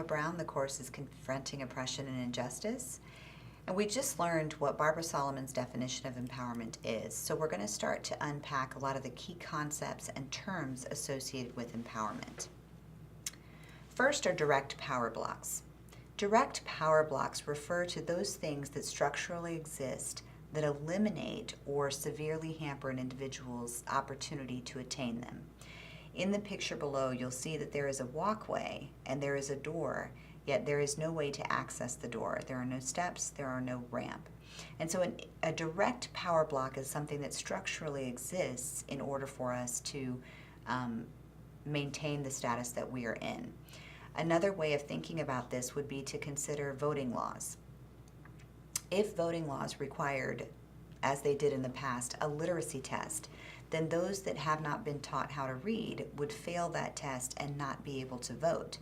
Brown. The course is Confronting Oppression and Injustice. And we just learned what Barbara Solomon's definition of empowerment is. So we're going to start to unpack a lot of the key concepts and terms associated with empowerment. First are direct power blocks. Direct power blocks refer to those things that structurally exist that eliminate or severely hamper an individual's opportunity to attain them. In the picture below, you'll see that there is a walkway and there is a door, yet there is no way to access the door. There are no steps, there are no ramp. And so a direct power block is something that structurally exists in order for us to maintain the status that we are in. Another way of thinking about this would be to consider voting laws. If voting laws required, as they did in the past, a literacy test, then those that have not been taught how to read would fail that test and not be able to vote.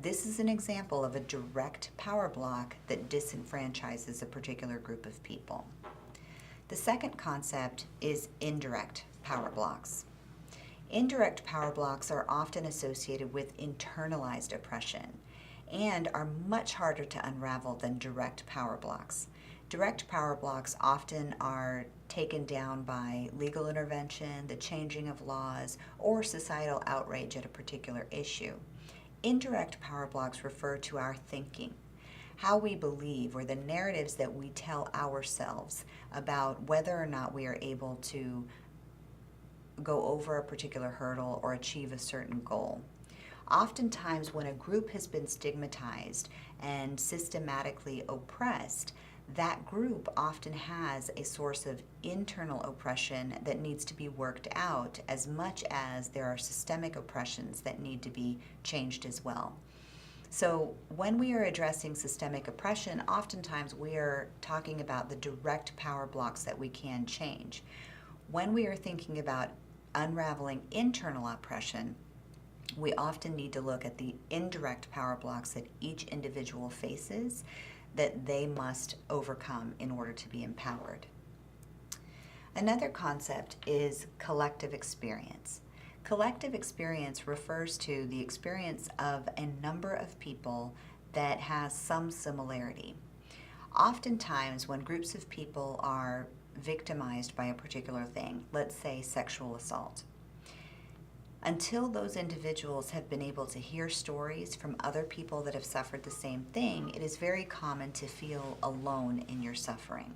This is an example of a direct power block that disenfranchises a particular group of people. The second concept is indirect power blocks. Indirect power blocks are often associated with internalized oppression and are much harder to unravel than direct power blocks. Direct power blocks often are taken down by legal intervention, the changing of laws, or societal outrage at a particular issue. Indirect power blocks refer to our thinking, how we believe, or the narratives that we tell ourselves about whether or not we are able to go over a particular hurdle or achieve a certain goal. Oftentimes, when a group has been stigmatized and systematically oppressed, that group often has a source of internal oppression that needs to be worked out as much as there are systemic oppressions that need to be changed as well. So when we are addressing systemic oppression, oftentimes we are talking about the direct power blocks that we can change. When we are thinking about unraveling internal oppression, we often need to look at the indirect power blocks that each individual faces that they must overcome in order to be empowered. Another concept is collective experience. Collective experience refers to the experience of a number of people that has some similarity. Oftentimes, when groups of people are victimized by a particular thing, let's say sexual assault, until those individuals have been able to hear stories from other people that have suffered the same thing, it is very common to feel alone in your suffering.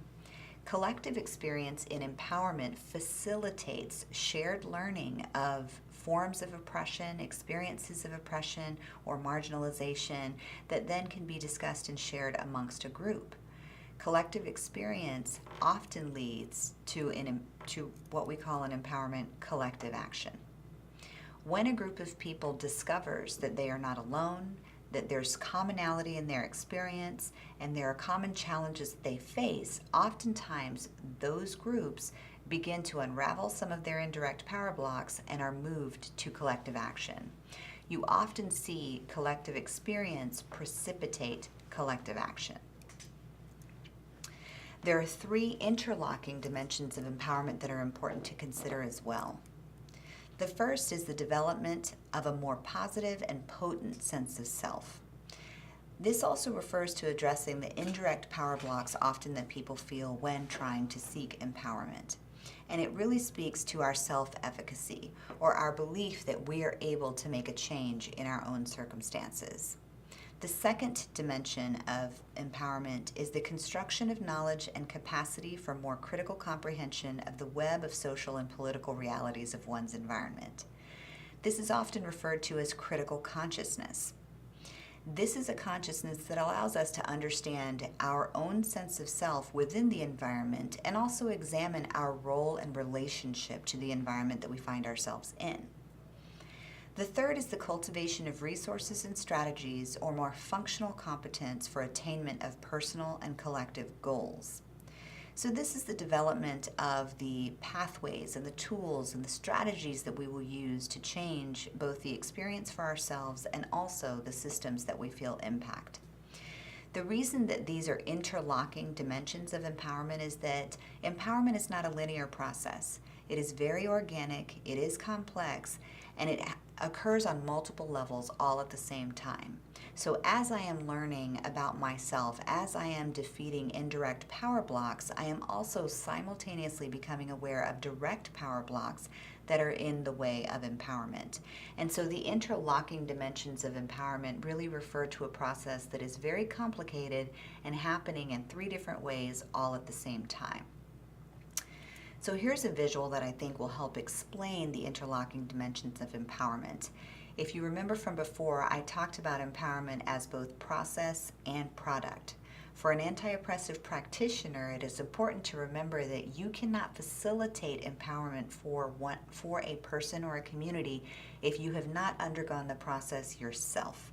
Collective experience in empowerment facilitates shared learning of forms of oppression, experiences of oppression, or marginalization that then can be discussed and shared amongst a group. Collective experience often leads to what we call an empowerment collective action. When a group of people discovers that they are not alone, that there's commonality in their experience, and there are common challenges that they face, oftentimes those groups begin to unravel some of their indirect power blocks and are moved to collective action. You often see collective experience precipitate collective action. There are three interlocking dimensions of empowerment that are important to consider as well. The first is the development of a more positive and potent sense of self. This also refers to addressing the indirect power blocks often that people feel when trying to seek empowerment. And it really speaks to our self-efficacy, or our belief that we are able to make a change in our own circumstances. The second dimension of empowerment is the construction of knowledge and capacity for more critical comprehension of the web of social and political realities of one's environment. This is often referred to as critical consciousness. This is a consciousness that allows us to understand our own sense of self within the environment and also examine our role and relationship to the environment that we find ourselves in. The third is the cultivation of resources and strategies or more functional competence for attainment of personal and collective goals. So this is the development of the pathways and the tools and the strategies that we will use to change both the experience for ourselves and also the systems that we feel impact. The reason that these are interlocking dimensions of empowerment is that empowerment is not a linear process. It is very organic, it is complex, and it occurs on multiple levels all at the same time. So as I am learning about myself, as I am defeating indirect power blocks, I am also simultaneously becoming aware of direct power blocks that are in the way of empowerment. And so the interlocking dimensions of empowerment really refer to a process that is very complicated and happening in 3 different ways all at the same time. So here's a visual that I think will help explain the interlocking dimensions of empowerment. If you remember from before, I talked about empowerment as both process and product. For an anti-oppressive practitioner, it is important to remember that you cannot facilitate empowerment for a person or a community if you have not undergone the process yourself.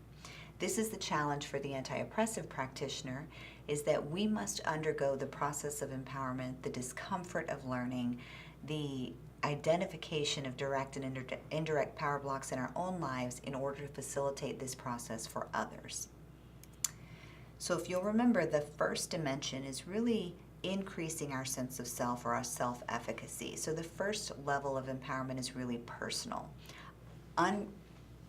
This is the challenge for the anti-oppressive practitioner, is that we must undergo the process of empowerment, the discomfort of learning, the identification of direct and indirect power blocks in our own lives in order to facilitate this process for others. So if you'll remember, the first dimension is really increasing our sense of self or our self-efficacy. So the first level of empowerment is really personal.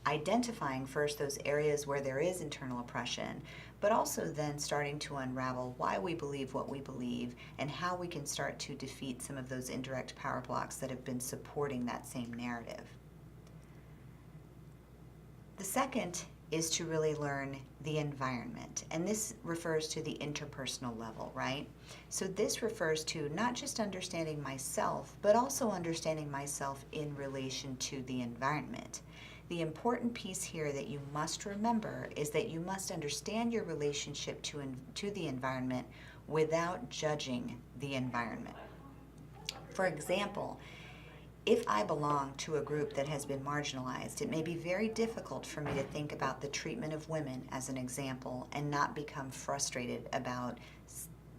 Identifying first those areas where there is internal oppression, but also then starting to unravel why we believe what we believe and how we can start to defeat some of those indirect power blocks that have been supporting that same narrative. The second is to really learn the environment, and this refers to the interpersonal level, right? So this refers to not just understanding myself, but also understanding myself in relation to the environment. The important piece here that you must remember is that you must understand your relationship to the environment without judging the environment. For example, if I belong to a group that has been marginalized, it may be very difficult for me to think about the treatment of women as an example and not become frustrated about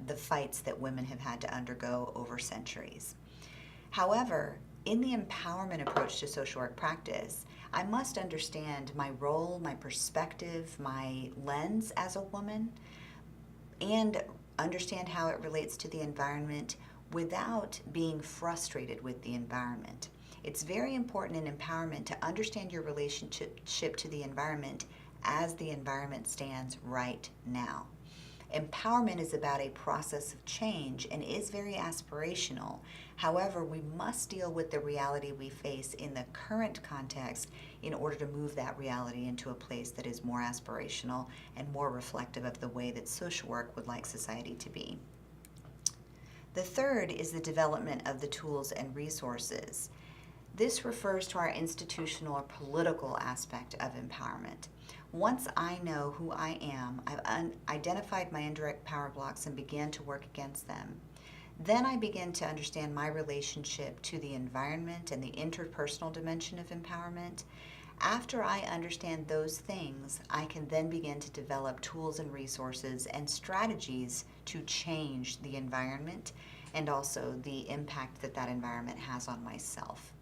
the fights that women have had to undergo over centuries. However, in the empowerment approach to social work practice, I must understand my role, my perspective, my lens as a woman, and understand how it relates to the environment without being frustrated with the environment. It's very important in empowerment to understand your relationship to the environment as the environment stands right now. Empowerment is about a process of change and is very aspirational. However, we must deal with the reality we face in the current context in order to move that reality into a place that is more aspirational and more reflective of the way that social work would like society to be. The third is the development of the tools and resources. This refers to our institutional or political aspect of empowerment. Once I know who I am, I've identified my indirect power blocks and began to work against them. Then I begin to understand my relationship to the environment and the interpersonal dimension of empowerment. After I understand those things, I can then begin to develop tools and resources and strategies to change the environment and also the impact that that environment has on myself.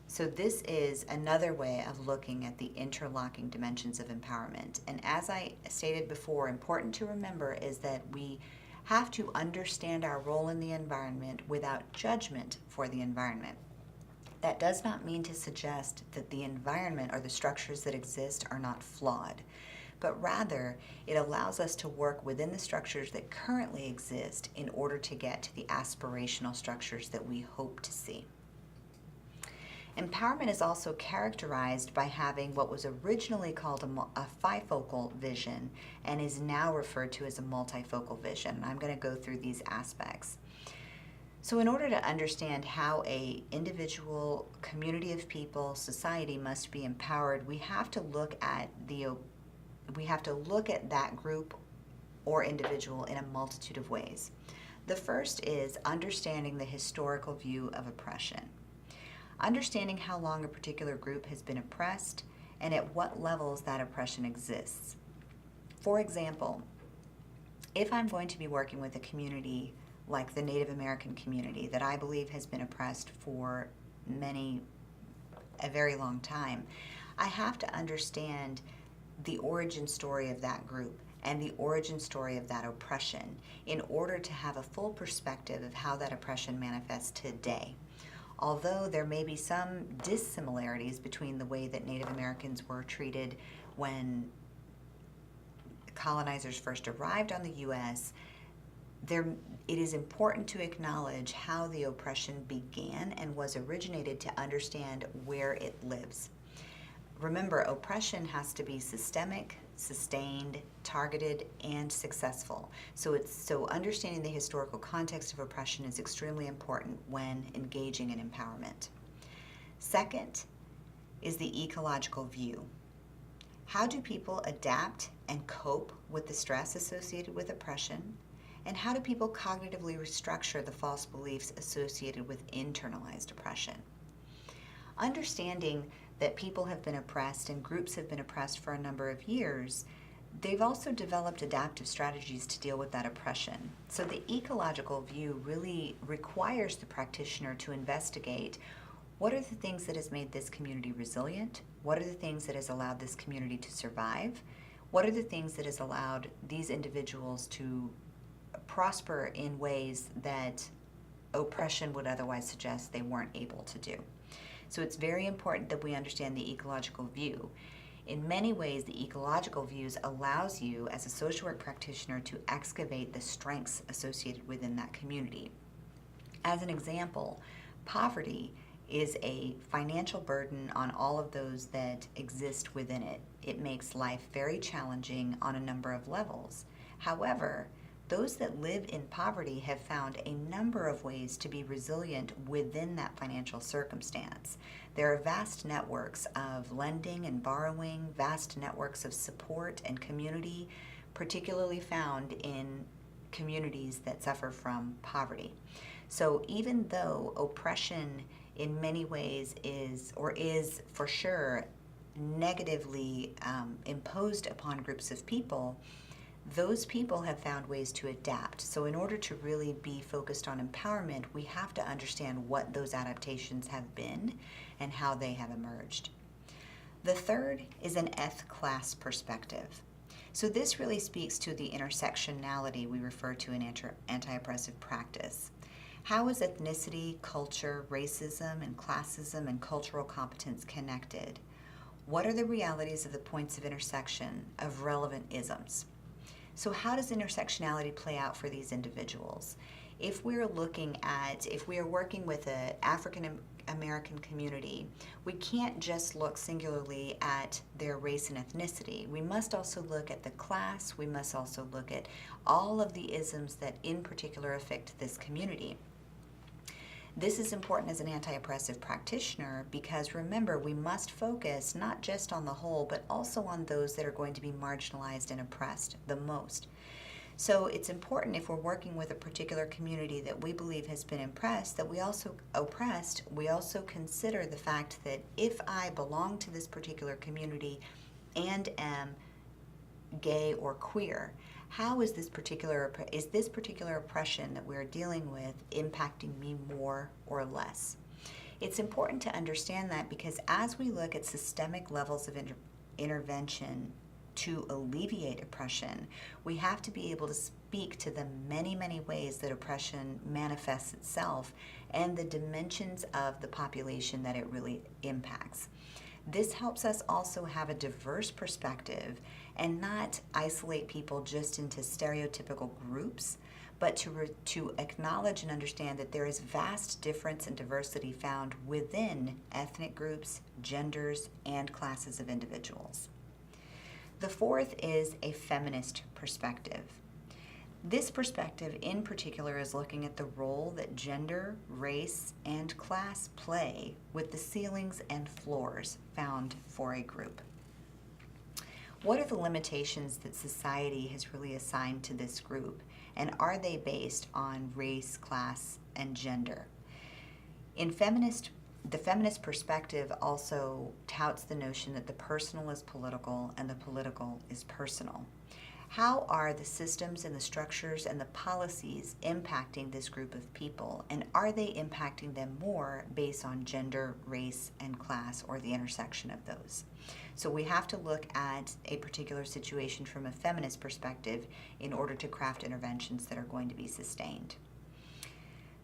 So this is another way of looking at the interlocking dimensions of empowerment. And as I stated before, important to remember is that we have to understand our role in the environment without judgment for the environment. That does not mean to suggest that the environment or the structures that exist are not flawed, but rather it allows us to work within the structures that currently exist in order to get to the aspirational structures that we hope to see. Empowerment is also characterized by having what was originally called a bifocal vision and is now referred to as a multifocal vision. I'm going to go through these aspects. So in order to understand how an individual, community of people, society must be empowered, we have to look at that group or individual in a multitude of ways. The first is understanding the historical view of oppression. Understanding how long a particular group has been oppressed and at what levels that oppression exists. For example, if I'm going to be working with a community like the Native American community that I believe has been oppressed for a very long time, I have to understand the origin story of that group and the origin story of that oppression in order to have a full perspective of how that oppression manifests today. although there may be some dissimilarities between the way that Native Americans were treated when colonizers first arrived on the U.S., it is important to acknowledge how the oppression began and was originated to understand where it lives. Remember, oppression has to be systemic, sustained, targeted, and successful. So understanding the historical context of oppression is extremely important when engaging in empowerment. Second is the ecological view. How do people adapt and cope with the stress associated with oppression? And how do people cognitively restructure the false beliefs associated with internalized oppression? Understanding that people have been oppressed and groups have been oppressed for a number of years, they've also developed adaptive strategies to deal with that oppression. So the ecological view really requires the practitioner to investigate what are the things that has made this community resilient, what are the things that has allowed this community to survive, what are the things that has allowed these individuals to prosper in ways that oppression would otherwise suggest they weren't able to do. So it's very important that we understand the ecological view. In many ways, the ecological views allows you as a social work practitioner to excavate the strengths associated within that community. As an example, poverty is a financial burden on all of those that exist within it. It makes life very challenging on a number of levels. However, those that live in poverty have found a number of ways to be resilient within that financial circumstance. There are vast networks of lending and borrowing, vast networks of support and community, particularly found in communities that suffer from poverty. So even though oppression in many ways is for sure negatively imposed upon groups of people, those people have found ways to adapt. So in order to really be focused on empowerment, we have to understand what those adaptations have been and how they have emerged. The third is an eth-class perspective. So this really speaks to the intersectionality we refer to in anti-oppressive practice. How is ethnicity, culture, racism, and classism and cultural competence connected? What are the realities of the points of intersection of relevant isms? So how does intersectionality play out for these individuals? If we are working with an African American community, we can't just look singularly at their race and ethnicity. We must also look at the class. We must also look at all of the isms that in particular affect this community. This is important as an anti-oppressive practitioner because remember, we must focus not just on the whole, but also on those that are going to be marginalized and oppressed the most. So it's important if we're working with a particular community that we believe has been oppressed, we also consider the fact that if I belong to this particular community and am gay or queer, how is this particular oppression that we're dealing with impacting me more or less? It's important to understand that because as we look at systemic levels of intervention to alleviate oppression, we have to be able to speak to the many, many ways that oppression manifests itself and the dimensions of the population that it really impacts. This helps us also have a diverse perspective and not isolate people just into stereotypical groups, but to acknowledge and understand that there is vast difference and diversity found within ethnic groups, genders, and classes of individuals. The fourth is a feminist perspective. This perspective in particular is looking at the role that gender, race, and class play with the ceilings and floors found for a group. What are the limitations that society has really assigned to this group, and are they based on race, class, and gender? The feminist perspective also touts the notion that the personal is political and the political is personal. How are the systems and the structures and the policies impacting this group of people, and are they impacting them more based on gender, race, and class, or the intersection of those? So we have to look at a particular situation from a feminist perspective in order to craft interventions that are going to be sustained.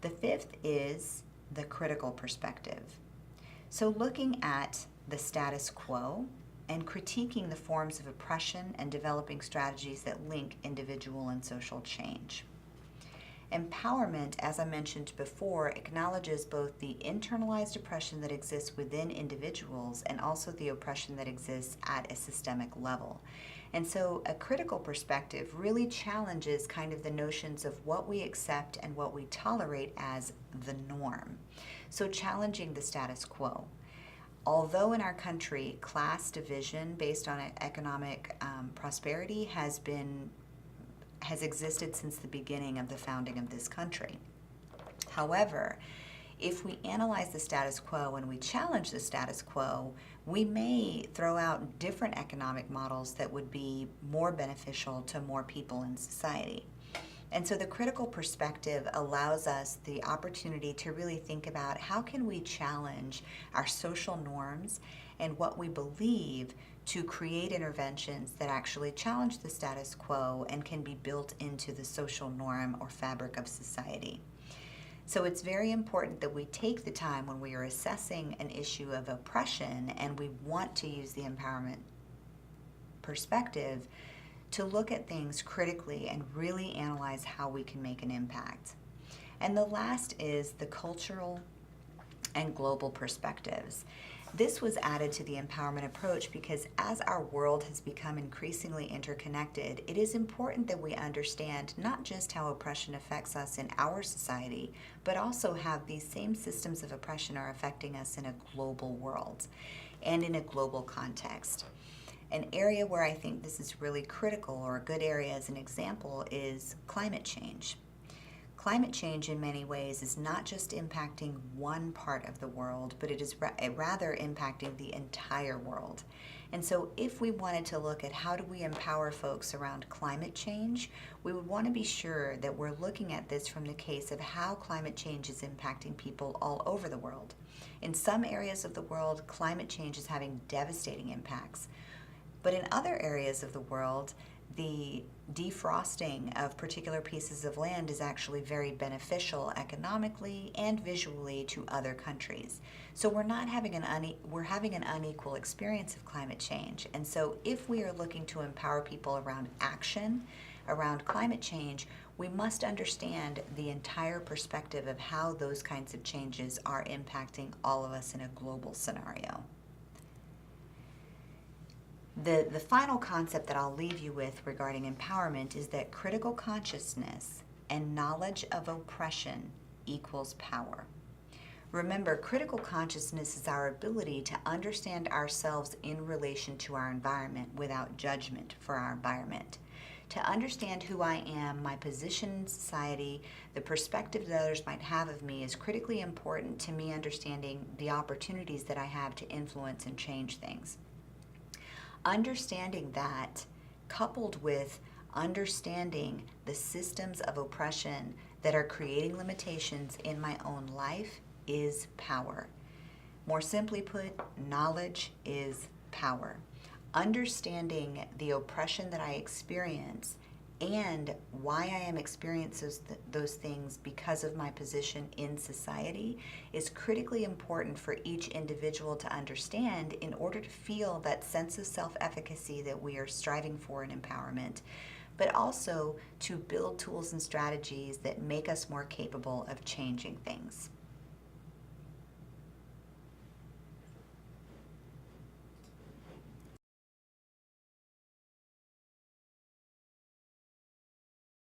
The fifth is the critical perspective. So looking at the status quo and critiquing the forms of oppression and developing strategies that link individual and social change. Empowerment, as I mentioned before, acknowledges both the internalized oppression that exists within individuals and also the oppression that exists at a systemic level. And so a critical perspective really challenges kind of the notions of what we accept and what we tolerate as the norm. So challenging the status quo. Although in our country, class division based on economic prosperity has existed since the beginning of the founding of this country. However, if we analyze the status quo and we challenge the status quo, we may throw out different economic models that would be more beneficial to more people in society. And so the critical perspective allows us the opportunity to really think about how can we challenge our social norms and what we believe to create interventions that actually challenge the status quo and can be built into the social norm or fabric of society. So it's very important that we take the time when we are assessing an issue of oppression and we want to use the empowerment perspective to look at things critically and really analyze how we can make an impact. And the last is the cultural and global perspectives. This was added to the empowerment approach because as our world has become increasingly interconnected, it is important that we understand not just how oppression affects us in our society, but also how these same systems of oppression are affecting us in a global world and in a global context. An area where I think this is really critical, or a good area as an example, is climate change. Climate change in many ways is not just impacting one part of the world, but it is rather impacting the entire world. And so if we wanted to look at how do we empower folks around climate change, we would want to be sure that we're looking at this from the case of how climate change is impacting people all over the world. In some areas of the world, climate change is having devastating impacts. But in other areas of the world, the defrosting of particular pieces of land is actually very beneficial economically and visually to other countries. So we're having an unequal experience of climate change. And so if we are looking to empower people around action, around climate change, we must understand the entire perspective of how those kinds of changes are impacting all of us in a global scenario. The final concept that I'll leave you with regarding empowerment is that critical consciousness and knowledge of oppression equals power. Remember, critical consciousness is our ability to understand ourselves in relation to our environment without judgment for our environment. To understand who I am, my position in society, the perspective that others might have of me is critically important to me understanding the opportunities that I have to influence and change things. Understanding that, coupled with understanding the systems of oppression that are creating limitations in my own life, is power. More simply put, knowledge is power. Understanding the oppression that I experience and why I am experiencing those things because of my position in society is critically important for each individual to understand in order to feel that sense of self-efficacy that we are striving for in empowerment, but also to build tools and strategies that make us more capable of changing things.